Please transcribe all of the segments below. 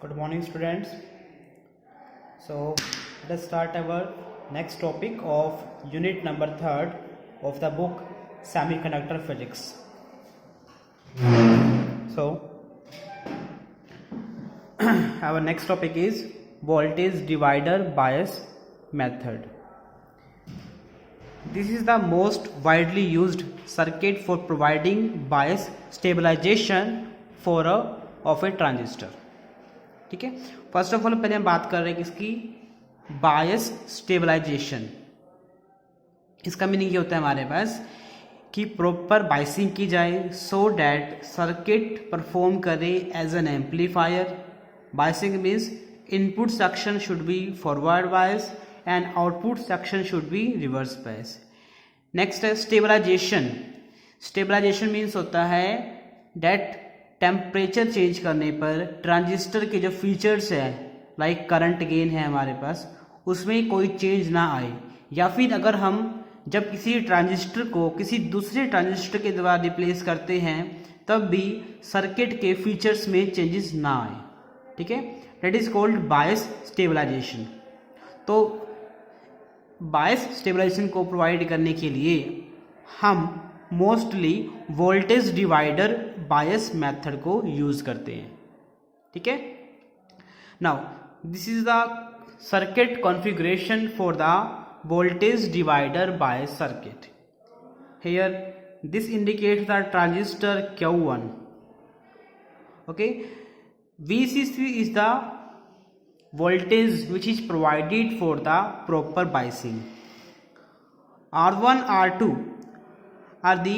Good morning, students. So let's start our next topic of unit number 3rd of the book Semiconductor Physics. So our next topic is voltage divider bias method. This is the most widely used circuit for providing bias stabilization for of a transistor. ठीक है, first of all पहले हम बात कर रहे हैं किसकी, बायस stabilization. इसका मीनिंग ये होता है हमारे पास कि प्रॉपर बायसिंग की जाए सो डैट सर्किट परफॉर्म करे as an amplifier. Biasing means input section should be forward bias and output section should be reverse bias. Next है स्टेबलाइजेशन. स्टेबलाइजेशन मीन्स होता है डैट टेम्परेचर चेंज करने पर transistor के जो फीचर्स है like current gain है हमारे पास, उसमें कोई चेंज ना आए, या फिर अगर हम जब किसी ट्रांजिस्टर को किसी दूसरे ट्रांजिस्टर के द्वारा रिप्लेस करते हैं तब भी सर्किट के फीचर्स में चेंजेस ना आए. ठीक है, that is called bias stabilisation. तो बायस स्टेबलाइजेशन को प्रोवाइड करने के लिए हम mostly voltage divider bias method को यूज करते हैं. ठीक है, now this is the circuit configuration for the voltage divider bias circuit. Here this indicates the transistor Q1. okay, VCC is the voltage which is provided for the proper biasing. R1 R2 are the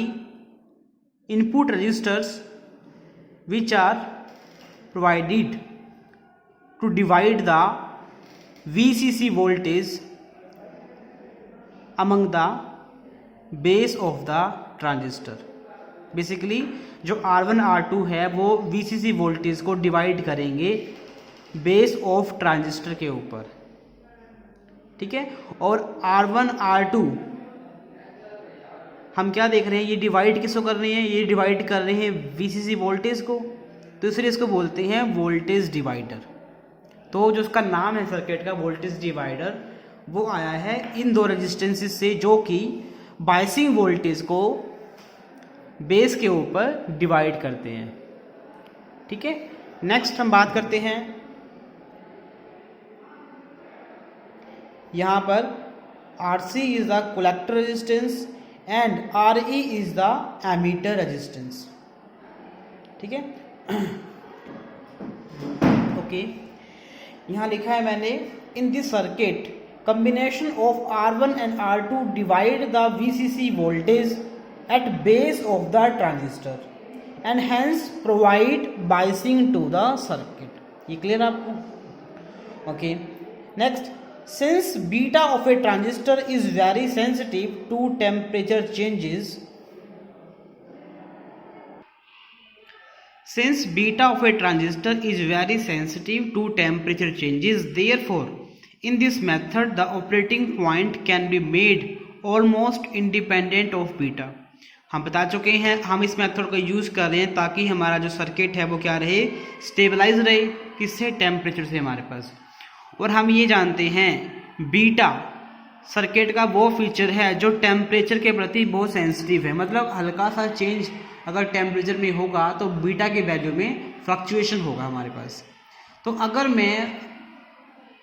input resistors which are provided to divide the VCC voltage among the base of the transistor. Basically जो R1 R2 है वो VCC voltage को divide करेंगे base of transistor के ऊपर. ठीक है, और R1 R2 हम क्या देख रहे हैं, ये डिवाइड किसको कर रहे हैं, ये डिवाइड कर रहे हैं VCC वोल्टेज को, तो इसलिए इसको बोलते हैं वोल्टेज डिवाइडर. तो जो उसका नाम है सर्किट का वोल्टेज डिवाइडर, वो आया है इन दो रेजिस्टेंसेस से जो कि बायसिंग वोल्टेज को बेस के ऊपर डिवाइड करते हैं. ठीक है, नेक्स्ट हम बात करते हैं यहां पर RC is the collector resistance and RE is the emitter resistance. ठीक है, ओके, यहां लिखा है मैंने in this circuit combination of R1 and R2 divide the VCC voltage at base of the transistor and hence provide biasing to the circuit. ये clear आपको? Okay. Next, since beta of a transistor is very sensitive to temperature changes, since beta of a transistor is very sensitive to temperature changes, therefore in this method the operating point can be made almost independent of beta. हम बता चुके हैं हम इस method को use कर रहे हैं ताकि हमारा जो सर्किट है वो क्या रहे, स्टेबलाइज रहे. किससे, टेम्परेचर से हमारे पास. और हम ये जानते हैं बीटा सर्किट का वो फीचर है जो टेम्परेचर के प्रति बहुत सेंसिटिव है. मतलब हल्का सा चेंज अगर टेम्परेचर में होगा तो बीटा की वैल्यू में फ्लक्चुएशन होगा हमारे पास. तो अगर मैं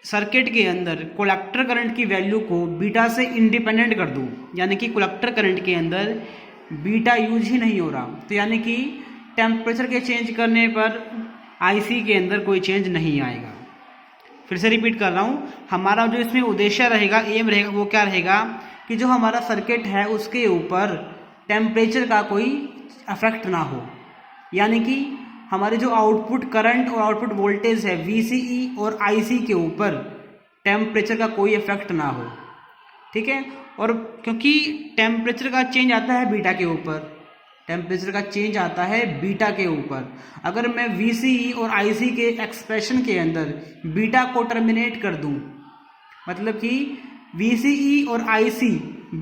सर्किट के अंदर कलेक्टर करंट की वैल्यू को बीटा से इंडिपेंडेंट कर दूं, यानी कि कलेक्टर करंट के अंदर बीटा यूज ही नहीं हो रहा, तो यानी कि टेम्परेचर के चेंज करने पर आईसी के अंदर कोई चेंज नहीं आएगा. फिर से रिपीट कर रहा हूँ, हमारा जो इसमें उद्देश्य रहेगा, एम रहेगा, वो क्या रहेगा कि जो हमारा सर्किट है उसके ऊपर टेम्परेचर का कोई इफेक्ट ना हो, यानी कि हमारे जो आउटपुट करंट और आउटपुट वोल्टेज है VCE और IC के ऊपर टेम्परेचर का कोई इफेक्ट ना हो. ठीक है, और क्योंकि टेम्परेचर का चेंज आता है बीटा के ऊपर, टेम्परेचर का चेंज आता है बीटा के ऊपर. अगर मैं VCE और IC के एक्सप्रेशन के अंदर बीटा को टर्मिनेट कर दूं, मतलब कि VCE और IC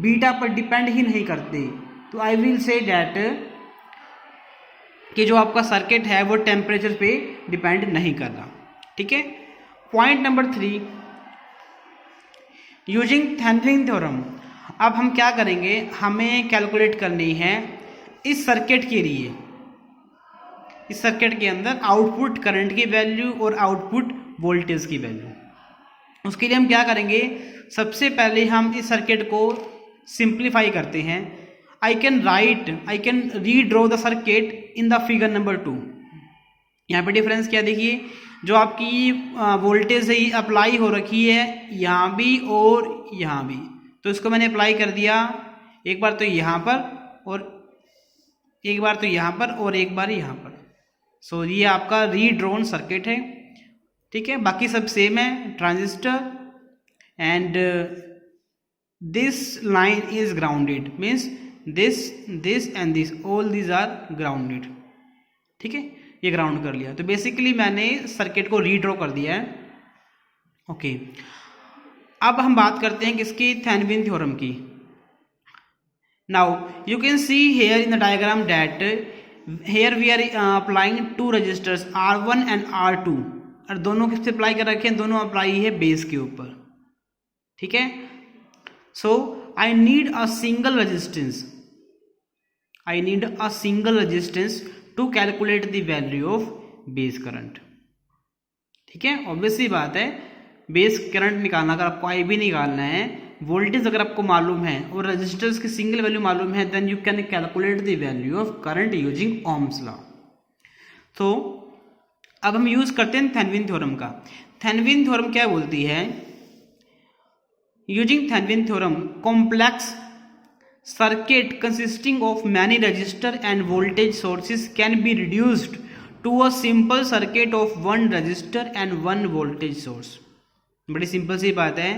बीटा पर डिपेंड ही नहीं करते, तो आई विल से डैट कि जो आपका सर्किट है वो टेम्परेचर पे डिपेंड नहीं कर रहा. ठीक है। Point number 3, using Thevenin theorem. अब हम क्या करेंगे, हमें कैलकुलेट करनी है इस सर्किट के लिए, इस सर्किट के अंदर आउटपुट करंट की वैल्यू और आउटपुट वोल्टेज की वैल्यू। उसके लिए हम क्या करेंगे, सबसे पहले हम इस सर्किट को सिंप्लीफाई करते हैं। I can redraw the circuit in the figure number 2। यहाँ पे डिफरेंस क्या देखिए, जो आपकी वोल्टेज है अप्लाई हो रखी है यहाँ भी और यहाँ भी, तो इसको मैंने अप्लाई कर दिया, एक बार तो यहाँ पर और एक बार तो यहाँ पर और एक बार यहाँ पर। सो ये आपका रीड्रॉन सर्किट है, ठीक है। बाकी सब सेम है, transistor and this line is grounded, means this and this, all these are grounded, ठीक है। ये ग्राउंड कर लिया, तो बेसिकली मैंने सर्किट को रीड्रॉ कर दिया है, ओके। अब हम बात करते हैं किसकी, थेवेनिन थ्योरम की। Now you can see here in the diagram that here we are applying 2 resistors R1 and R2, और दोनों किससे अप्लाई कर रखे हैं, दोनों अप्लाई है बेस के ऊपर, ठीक है। So I need a single resistance, I need a single resistance to calculate the value of base current, ठीक है। ऑब्वियस सी बात है, बेस करंट निकालना, अगर आपको आई बी निकालना है, वोल्टेज अगर आपको मालूम है और रेजिस्टेंस की सिंगल वैल्यू मालूम है, then you can calculate the value of current using Ohm's law. तो अब हम यूज करते हैं थेवेनिन थ्योरम का। थेवेनिन थ्योरम क्या बोलती है, using Thevenin theorem complex circuit consisting of many resistor and voltage sources can be reduced to a simple circuit of one resistor and one voltage source। बड़ी simple सी बात है,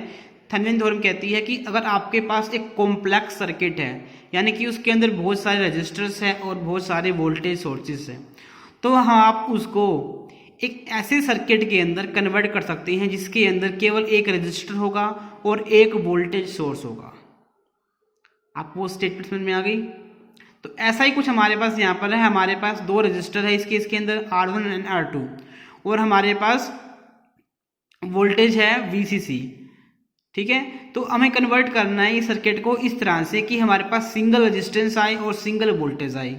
Thevenin theorem कहती है कि अगर आपके पास एक कॉम्प्लेक्स सर्किट है, यानी कि उसके अंदर बहुत सारे रजिस्टर्स हैं और बहुत सारे वोल्टेज सोर्सेस हैं, तो हाँ आप उसको एक ऐसे सर्किट के अंदर कन्वर्ट कर सकते हैं जिसके अंदर केवल एक रजिस्टर होगा और एक वोल्टेज सोर्स होगा। आपको स्टेटमेंट समझ में आ गई? तो ऐसा ही कुछ हमारे पास यहाँ पर है, हमारे पास 2 रजिस्टर है इसके अंदर R1 एंड R2, और हमारे पास वोल्टेज है VCC, ठीक है। तो हमें कन्वर्ट करना है इस सर्किट को इस तरह से कि हमारे पास सिंगल रेजिस्टेंस आए और सिंगल वोल्टेज आए।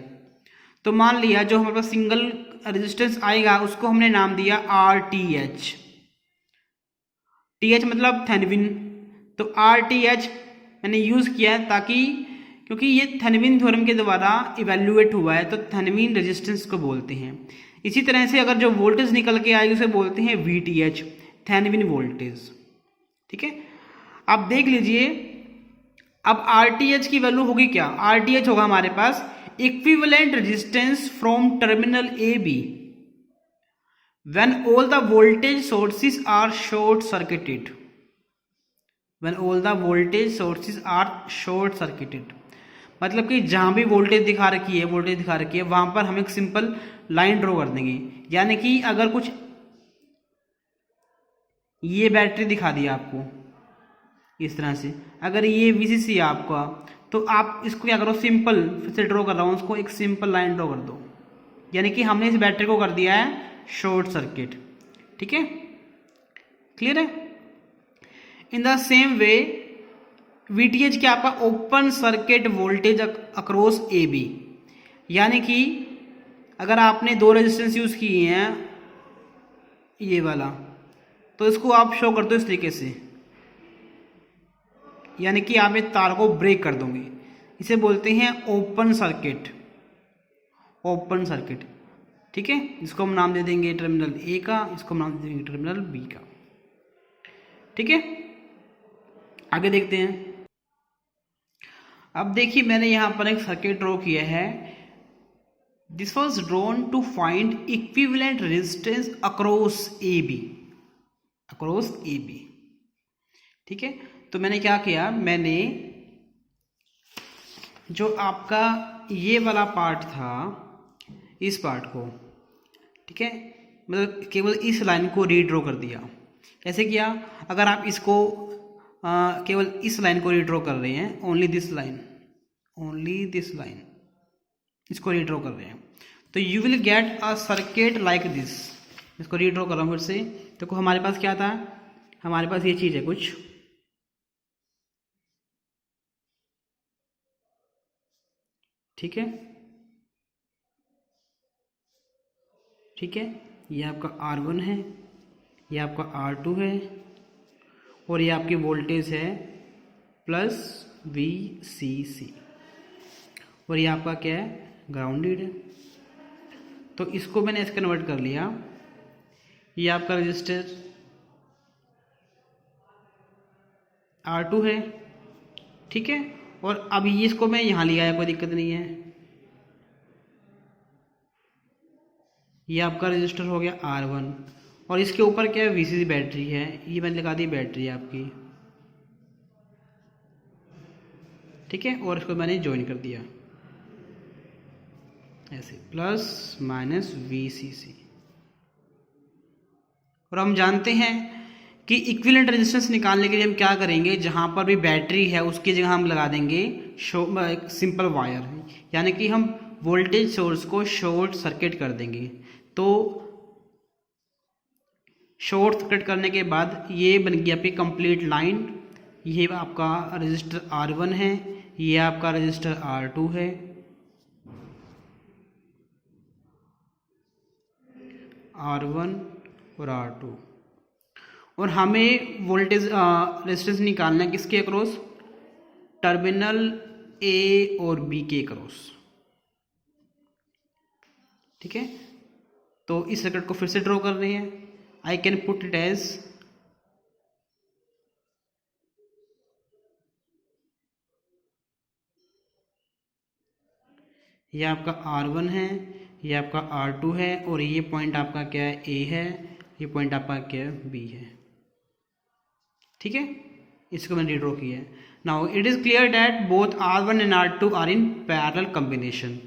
तो मान लिया जो हमारे पास सिंगल रेजिस्टेंस आएगा उसको हमने नाम दिया RTH, TH मतलब थेवेनिन। तो RTH मैंने यूज किया है ताकि, क्योंकि ये थेवेनिन थ्योरम के द्वारा इवेल्युएट हुआ है, तो थेवेनिन रेजिस्टेंस को बोलते हैं। इसी तरह से अगर जो वोल्टेज निकल के आएगी उसे बोलते हैं VTH, थेवेनिन वोल्टेज, ठीक है। अब देख लीजिए, अब RTH की वैल्यू होगी क्या, RTH होगा हमारे पास equivalent resistance from terminal AB when all the voltage sources are short circuited, when all the voltage sources are short circuited, मतलब कि जहाँ भी वोल्टेज दिखा रखी है वहाँ पर हम एक सिंपल लाइन ड्रॉ कर देंगे। यानी कि अगर कुछ ये बैटरी दिखा दिया आपको इस तरह से, अगर ये VCC है आपका, तो आप इसको क्या करो, सिंपल फिर से ड्रॉ कर रहा हूँ उसको, एक सिंपल लाइन ड्रॉ कर दो, यानी कि हमने इस बैटरी को कर दिया है शॉर्ट सर्किट, ठीक है। क्लियर है? In the same way VTH क्या आपका open circuit voltage across AB, यानी कि अगर आपने 2 रेजिस्टेंस यूज किए हैं ये वाला, तो इसको आप शो कर दो इस तरीके से, यानी कि आप इस तार को ब्रेक कर दोगे, इसे बोलते हैं ओपन सर्किट, ओपन सर्किट, ठीक है। इसको हम नाम दे देंगे टर्मिनल A का, इसको हम नाम दे देंगे टर्मिनल B का, ठीक है। आगे देखते हैं। अब देखिए मैंने यहां पर एक सर्किट ड्रॉ किया है, this was drawn to find equivalent resistance across AB, across AB, ठीक है। तो मैंने क्या किया, मैंने जो आपका ये वाला पार्ट था इस पार्ट को, ठीक है, मतलब केवल इस लाइन को रीड्रॉ कर दिया। कैसे किया, अगर आप इसको केवल इस लाइन को रीड्रॉ कर रहे हैं, ओनली दिस लाइन, इसको रीड्रॉ कर रहे हैं, तो you will get a circuit like this. इसको रीड्रॉ कर रहा हूँ फिर से देखो हमारे पास क्या था, हमारे पास ये चीज़ है कुछ, ठीक है, ठीक है, ये आपका R1 है, ये आपका R2 है, और ये आपकी वोल्टेज है प्लस VCC, और ये आपका क्या है, ग्राउंडेड है। तो इसको मैंने ऐसे कन्वर्ट कर लिया, ये आपका रजिस्टर R2 है, ठीक है, और अब इसको मैं यहाँ ले आया, कोई दिक्कत नहीं है। ये आपका रजिस्टर हो गया R1, और इसके ऊपर क्या है, VCC बैटरी है, ये मैंने लगा दी बैटरी आपकी, ठीक है, और इसको मैंने ज्वाइन कर दिया ऐसे, प्लस माइनस VCC। और हम जानते हैं कि इक्विवेलेंट रेजिस्टेंस निकालने के लिए हम क्या करेंगे, जहाँ पर भी बैटरी है उसकी जगह हम लगा देंगे सिंपल वायर, यानी कि हम वोल्टेज सोर्स को शॉर्ट सर्किट कर देंगे। तो शॉर्ट सर्किट करने के बाद ये बन गई आपकी कंप्लीट लाइन। ये आपका रजिस्टर R1 है, ये आपका रजिस्टर R2 है, R1 और R2, और हमें वोल्टेज रेजिस्टेंस निकालना है किसके अक्रॉस, टर्मिनल A और B के अक्रॉस, ठीक है। तो इस सर्किट को फिर से ड्रॉ कर रहे हैं, I can put it as ये आपका R1 है, ये आपका R2 है, और ये पॉइंट आपका क्या है, A है, ये पॉइंट आपका क्या है, B है, ठीक है। इसको मैंने रीड्रॉ किया है। Now it is clear that both R1 and R2 are in parallel combination,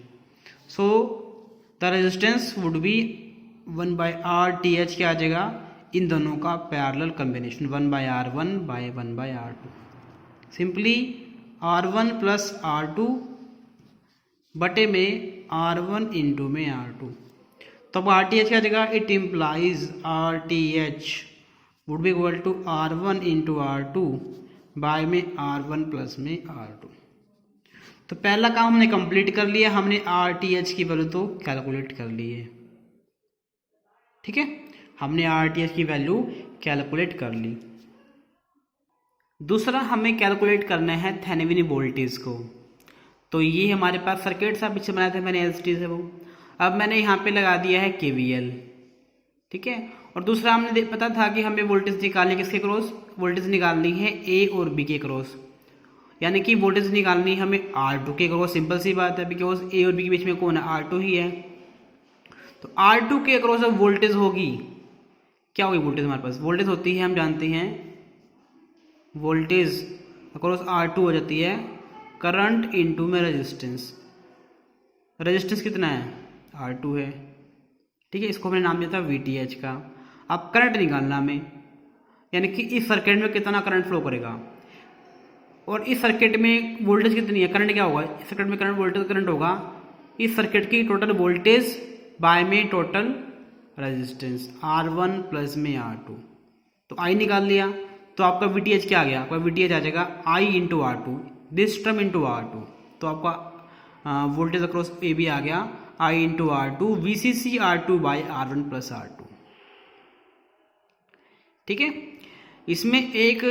so the resistance would be 1/RTH क्या आ जाएगा, इन दोनों का parallel combination 1/R1 by 1/R2, simply R1 plus R2 बटे में R1 इंटू में R2। तो अब RTH क्या जगह, it implies RTH would be equal to R1 into R2 by में R1 प्लस में R2। तो पहला काम हमने कंप्लीट कर लिया, हमने RTH की वैल्यू तो कैलकुलेट कर ली है, ठीक है, हमने RTH की वैल्यू कैलकुलेट कर ली। दूसरा हमें कैलकुलेट करना है थेवेनिन वोल्टेज को। तो ये हमारे पास सर्किट था, पीछे बनाया था मैंने एलसीडी से, वो अब मैंने यहाँ पे लगा दिया है KVL, ठीक है। और दूसरा हमने पता था कि हमें वोल्टेज निकालनी किसके क्रॉस, वोल्टेज निकालनी है A और B के क्रॉस, यानी कि वोल्टेज निकालनी है हमें R2 के क्रॉस, सिंपल सी बात है, बिकॉज A और B के बीच में कौन है, R2 ही है। तो R2 के क्रॉस अब वोल्टेज होगी, क्या होगी वोल्टेज, हमारे पास वोल्टेज होती है, हम जानते हैं वोल्टेज अक्रॉस R2 हो जाती है करंट इनटू में रेजिस्टेंस, रेजिस्टेंस कितना है, R2 है, ठीक है, इसको हमने नाम दिया था VTH का। अब करंट निकालना हमें, यानी कि इस सर्किट में कितना करंट फ्लो करेगा, और इस सर्किट में वोल्टेज कितनी है, करंट क्या होगा, इस सर्किट में करंट वोल्टेज करंट होगा इस सर्किट की टोटल वोल्टेज बाय में टोटल रेजिस्टेंस R1 प्लस में R2। तो I निकाल लिया, तो आपका VTH क्या आ गया, आपका VTH आ जाएगा I into R2, this term into R2। तो आपका वोल्टेज अक्रॉस AB आ गया I into R2 VCC R2 by R1 plus R2, ठीक है। इसमें एक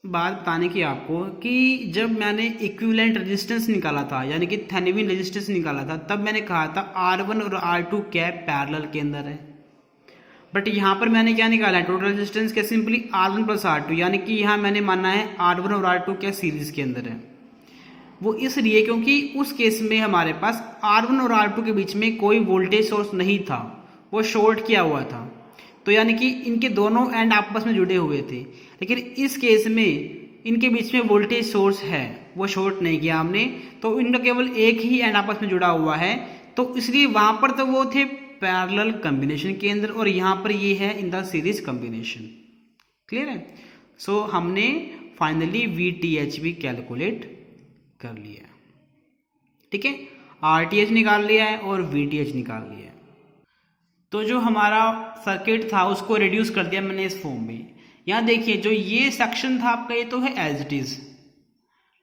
बात बताने की आपको कि जब मैंने इक्विवेलेंट रेजिस्टेंस निकाला था, यानी कि थेवेनिन रेजिस्टेंस निकाला था, तब मैंने कहा था R1 और R2 क्या पैरेलल के अंदर है, बट यहाँ पर मैंने क्या निकाला है, टोटल रेजिस्टेंस क्या, सिंपली R1 प्लस R2, यानी कि यहाँ मैंने मानना है R1 और R2 क्या सीरीज के अंदर है। वो इसलिए क्योंकि उस केस में हमारे पास R1 और R2 के बीच में कोई वोल्टेज सोर्स नहीं था, वो शॉर्ट किया हुआ था, तो यानी कि इनके दोनों एंड आपस में जुड़े हुए थे। लेकिन इस केस में इनके बीच में वोल्टेज सोर्स है, वो शॉर्ट नहीं किया हमने, तो इनका केवल एक ही एंड आपस में जुड़ा हुआ है, तो इसलिए वहां पर तो वो थे पैरेलल कॉम्बिनेशन के अंदर, और यहाँ पर ये है in the series combination. Clear है। सो हमने फाइनली VTH भी कैलकुलेट कर लिया, ठीक है, RTH निकाल लिया है और VTH निकाल लिया है। तो जो हमारा सर्किट था उसको रिड्यूस कर दिया मैंने इस फॉर्म में। यहाँ देखिए जो ये सेक्शन था आपका ये तो है एज इट इज,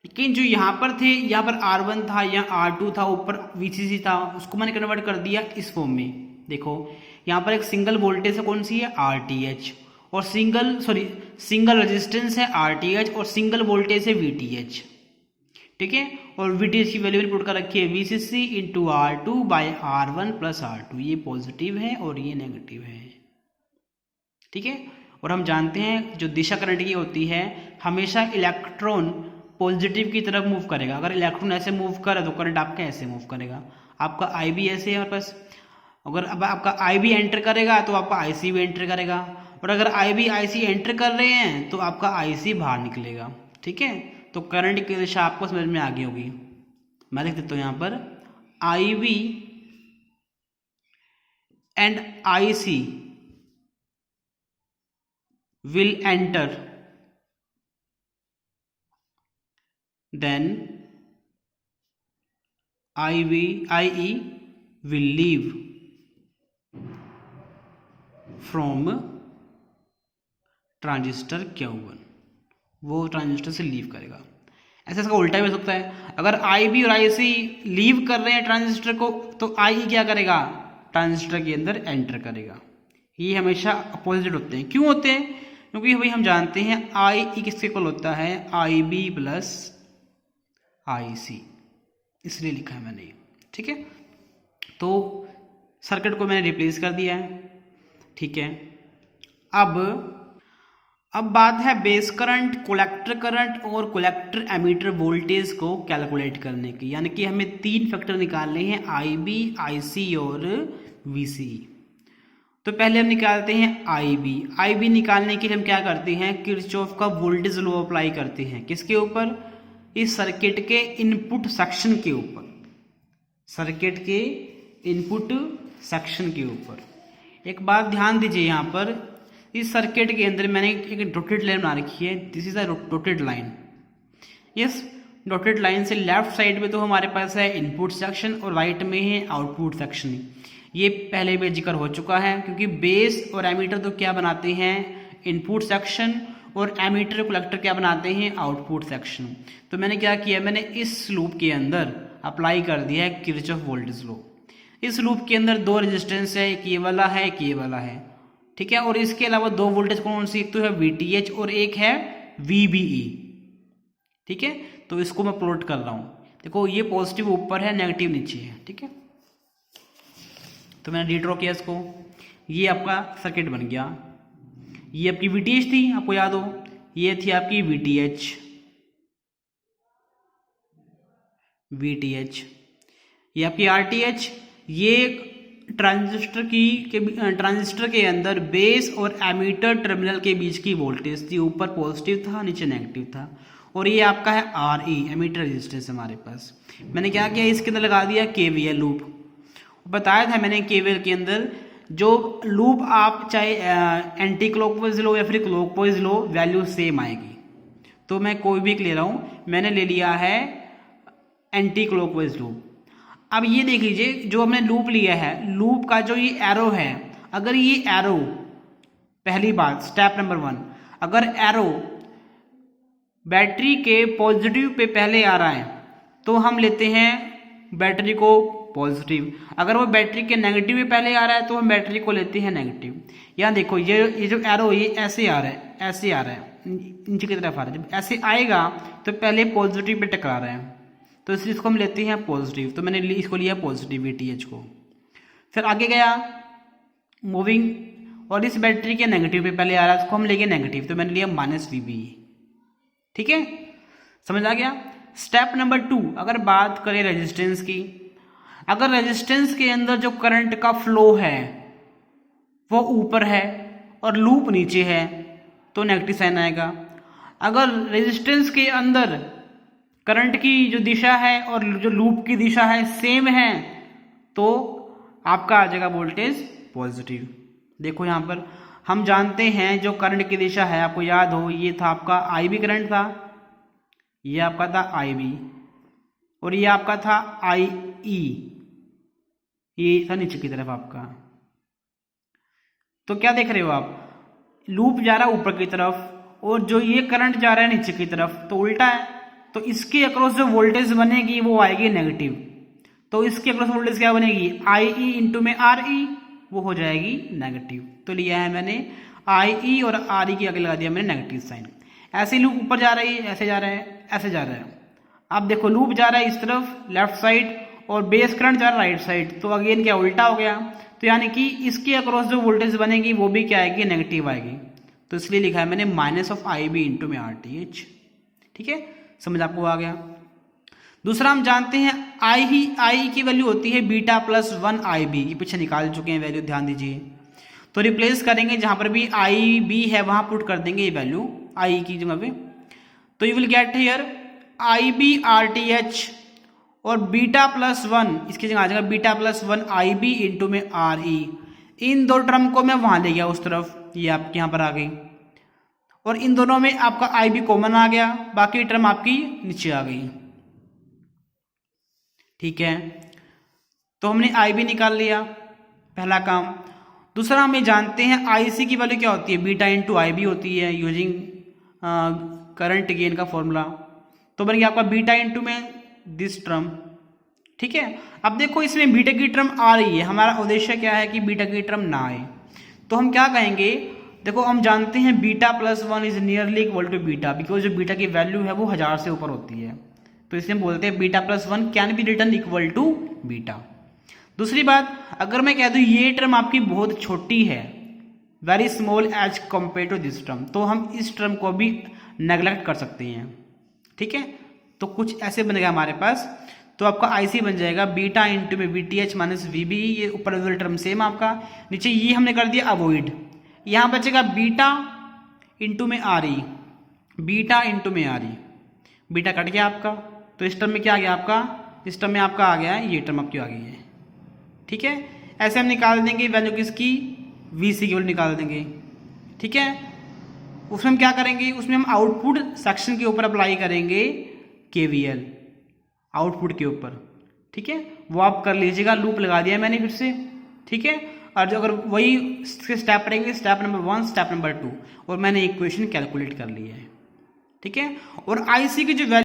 लेकिन जो यहाँ पर थे, यहाँ पर R1 था, यहाँ R2 था, ऊपर VCC था, उसको मैंने कन्वर्ट कर दिया इस फॉर्म में। देखो यहाँ पर एक सिंगल वोल्टेज है, कौन सी है, RTH, और सिंगल रेजिस्टेंस है RTH, और सिंगल वोल्टेज है VTH, ठीक है। और VTH की वैल्यू पुट कर रखी है VCC into R2 bye R1 plus R2, ये पॉजिटिव है और ये नेगेटिव है, ठीक है। और हम जानते हैं जो दिशा करंट की होती है, हमेशा इलेक्ट्रॉन पॉजिटिव की तरफ मूव करेगा। अगर इलेक्ट्रॉन ऐसे मूव करे तो करंट आपका ऐसे मूव करेगा। आपका IB ऐसे है हमारे पास, अगर अब आपका IB एंटर करेगा तो आपका IC भी एंटर करेगा, और अगर IB IC एंटर कर रहे हैं तो आपका IC बाहर निकलेगा, ठीक है। तो करंट की दिशा आपको समझ में आ गई होगी। मैं लिख देता हूँ यहाँ पर IB and IC will enter, then IE will leave from transistor Q1, वो ट्रांजिस्टर से लीव करेगा। ऐसा इसका उल्टा भी हो सकता है, अगर IB और IC लीव कर रहे हैं ट्रांजिस्टर को तो IE क्या करेगा, ट्रांजिस्टर के अंदर एंटर करेगा। ये हमेशा अपोजिट होते हैं। क्यों होते हैं, क्योंकि भाई हम जानते हैं IE किसके इक्वल होता है, IB प्लस IC, इसलिए लिखा है मैंने, ठीक है। तो सर्किट को मैंने रिप्लेस कर दिया है, ठीक है। अब बात है बेस करंट, कलेक्टर करंट और कलेक्टर एमीटर वोल्टेज को कैलकुलेट करने की, यानी कि हमें 3 फैक्टर निकालने हैं, IB, IC और VCE। तो पहले हम निकालते हैं IB निकालने के लिए हम क्या करते हैं, किरचॉफ का वोल्टेज लॉ अप्लाई करते हैं। किसके ऊपर, इस सर्किट के इनपुट सेक्शन के ऊपर, सर्किट के इनपुट सेक्शन के ऊपर। एक बात ध्यान दीजिए, यहाँ पर इस सर्किट के अंदर मैंने एक डॉटेड लाइन बना रखी है, this is a dotted line. इस डॉटेड लाइन से लेफ्ट साइड में तो हमारे पास है इनपुट सेक्शन और राइट में है आउटपुट सेक्शन। ये पहले भी जिक्र हो चुका है, क्योंकि बेस और एमीटर तो क्या बनाते हैं, इनपुट सेक्शन, और एमीटर कलेक्टर क्या बनाते हैं, आउटपुट सेक्शन। तो मैंने क्या किया, मैंने इस लूप के अंदर अप्लाई कर दिया है किरचॉफ वोल्टेज लॉ। इस लूप के अंदर 2 रेजिस्टेंस है, एक ये वाला है, एक ये वाला है, ठीक है। और इसके अलावा 2 वोल्टेज कौन सी, एक तो है VTH और एक है VBE, ठीक है। तो इसको मैं प्लॉट कर रहा हूँ, देखो ये पॉजिटिव ऊपर है, नेगेटिव नीचे है, ठीक है। तो मैंने रीड्रॉ किया इसको, ये आपका सर्किट बन गया। ये आपकी VTH थी, आपको याद हो, ये थी आपकी VTH, ये आपकी RTH। ये ट्रांजिस्टर के अंदर बेस और एमीटर टर्मिनल के बीच की वोल्टेज थी, ऊपर पॉजिटिव था, नीचे नेगेटिव था। और ये आपका है RE, एमीटर रेजिस्टेंस हमारे पास। मैंने क्या किया, इसके अंदर लगा दिया KVL लूप। बताया था मैंने KVL के अंदर जो लूप आप चाहे एंटी क्लॉकवाइज लो या फिर क्लॉकवाइज लो, वैल्यू सेम आएगी। तो मैं कोई भी ले रहा हूं, मैंने ले लिया है एंटी क्लॉकवाइज लूप। अब ये देख लीजिए, जो हमने लूप लिया है, लूप का जो ये एरो है, अगर ये एरो, पहली बात स्टेप नंबर 1, अगर एरो बैटरी के पॉजिटिव पे पहले आ रहा है तो हम लेते हैं बैटरी को पॉजिटिव, अगर वो बैटरी के नेगेटिव में पहले आ रहा है तो हम बैटरी को लेते हैं नेगेटिव। यहाँ देखो ये जो एरो ये ऐसे आ रहा है, ऐसे आ रहा है, नीचे की तरफ आ रहा है। जब ऐसे आएगा तो पहले पॉजिटिव पे टकरा रहा है, तो इसलिए इसको हम लेते हैं पॉजिटिव। तो मैंने इसको लिया पॉजिटिव VTH को। फिर आगे गया मूविंग, और इस बैटरी के नेगेटिव पे पहले आ रहा है, इसको हम लेंगे नेगेटिव, तो मैंने लिया -VBE, ठीक है, समझ आ गया। स्टेप नंबर 2, अगर बात करें रेजिस्टेंस की, अगर रेजिस्टेंस के अंदर जो करंट का फ्लो है वो ऊपर है और लूप नीचे है तो नेगेटिव साइन आएगा। अगर रेजिस्टेंस के अंदर करंट की जो दिशा है और जो लूप की दिशा है सेम है तो आपका आ जाएगा वोल्टेज पॉजिटिव। देखो यहाँ पर हम जानते हैं जो करंट की दिशा है, आपको याद हो, ये था आपका IB करंट था, ये आपका था IB, और ये आपका था IE, ये था नीचे की तरफ आपका, तो क्या देख रहे हो आप, लूप जा रहा है ऊपर की तरफ और जो ये करंट जा रहा है नीचे की तरफ, तो उल्टा है। तो इसके अक्रॉस जो वोल्टेज बनेगी वो आएगी नेगेटिव। तो इसके अक्रॉस वोल्टेज क्या बनेगी, आई ई इंटू में आर ई, वो हो जाएगी नेगेटिव। तो लिया है मैंने आई ई और आर ई के आगे लगा दिया मैंने नेगेटिव साइन। ऐसे लूप ऊपर जा रही है, ऐसे जा रहा है, ऐसे जा रहा है। अब देखो लूप जा रहा है इस तरफ लेफ्ट साइड और बेस करंट जा रहा है राइट साइड, तो अगेन क्या उल्टा हो गया। तो यानी कि इसके अक्रॉस जो वोल्टेज बनेगी वो भी क्या आएगी, नेगेटिव आएगी। तो इसलिए लिखा है मैंने minus of I B into में आर टी एच। ठीक है, समझ आपको आ गया। दूसरा हम जानते हैं आई की वैल्यू होती है बीटा प्लस 1 आई बी, ये पीछे निकाल चुके हैं वैल्यू, ध्यान दीजिए। तो रिप्लेस करेंगे जहां पर भी आई बी है वहां पुट कर देंगे ये वैल्यू आई की जगह पे। तो you will get here I B R T H और बीटा प्लस 1 इसकी जगह आ जाएगा beta plus 1 I B into में आर ई। इन दो टर्म को मैं वहां ले गया उस तरफ, ये आपके यहां पर आ गई और इन दोनों में आपका आई बी कॉमन आ गया, बाकी टर्म आपकी नीचे आ गई। ठीक है, तो हमने आई बी निकाल लिया, पहला काम। दूसरा हम ये जानते हैं आई सी की वैल्यू क्या होती है, बीटा इंटू आई बी होती है यूजिंग करंट गेन का फॉर्मूला। तो बन गया आपका बीटा इंटू में दिस टर्म। ठीक है, अब देखो इसमें बीटा की टर्म आ रही है, हमारा उद्देश्य क्या है कि बीटा की टर्म ना आए। तो हम क्या कहेंगे, देखो हम जानते हैं beta plus 1 is nearly equal to beta, because जो बीटा की वैल्यू है वो 1000 से ऊपर होती है। तो इसलिए हम बोलते हैं beta plus 1 can be written equal to beta. दूसरी बात, अगर मैं कह दूं ये टर्म आपकी बहुत छोटी है, very small as compare to this term, तो हम इस टर्म को भी नेग्लेक्ट कर सकते हैं। ठीक है, तो कुछ ऐसे बनेगा हमारे पास। तो आपका आईसी बन जाएगा बीटा इंटू में V T H minus V B, ये ऊपर वाला टर्म सेम आपका, नीचे ये हमने कर दिया अवॉइड। यहां बचेगा बीटा इंटू में आर ई, बीटा इंटू में आर ई, बीटा कट गया आपका। तो इस टर्म में क्या आ गया आपका, इस टर्म में आपका आ गया है ये टर्म आपकी आ गई है। ठीक है, ऐसे हम निकाल देंगे वैल्यू किसकी, वी सी की वैल्यू निकाल देंगे। ठीक है, उसमें हम क्या करेंगे, उसमें हम आउटपुट सेक्शन के ऊपर अप्लाई करेंगे केवीएल आउटपुट के ऊपर। ठीक है, वो आप कर लीजिएगा, लूप लगा दिया मैंने फिर से। ठीक है, और जो अगर वही स्टेप पढ़ेंगे, स्टेप नंबर 1 स्टेप नंबर 2, और मैंने इक्वेशन कैलकुलेट कर ली है। ठीक है, और आईसी की जो वैल्यू